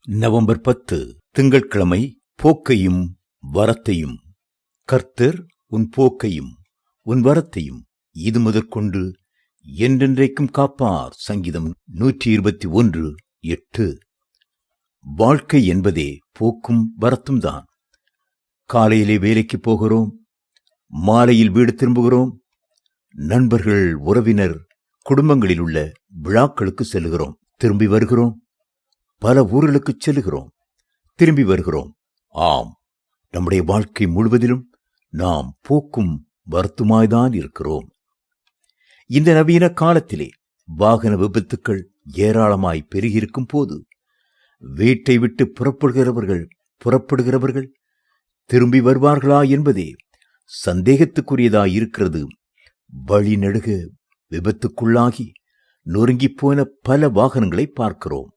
November 10 திங்கட்கிழமை. போக்கையும் வரத்தையும். கர்த்தர் உன் போக்கையும் உன் வரத்தையும் இது முதற்கொண்டு என்றென்றைக்கும் காப்பார். சங்கீதம் 121:8. வாழ்க்கை என்பதே போக்கும் வரத்தும் தான். காலையிலே வேலைக்கு போகிறோம், மாலையில் வீடு திரும்புகிறோம், நண்பர்கள், உறவினர், குடும்பங்களில் உள்ள விழாக்களுக்கு செல்கிறோம், திரும்பி வருகிறோம், பல ஊர்களுக்கு செல்கிறோம், திரும்பி வருகிறோம். ஆம், நம்முடைய வாழ்க்கை முழுவதிலும் நாம் போக்கும் வரத்துமாய்தான் இருக்கிறோம். இந்த நவீன காலத்திலே வாகன விபத்துக்கள் ஏராளமாய் பெருகியிருக்கும் போது வீட்டை விட்டு புறப்படுகிறவர்கள் திரும்பி வருவார்களா என்பதே சந்தேகத்துக்குரியதாயிருக்கிறது. வழி நெடுக விபத்துக்குள்ளாகி நொறுங்கிப்போன பல வாகனங்களை பார்க்கிறோம்.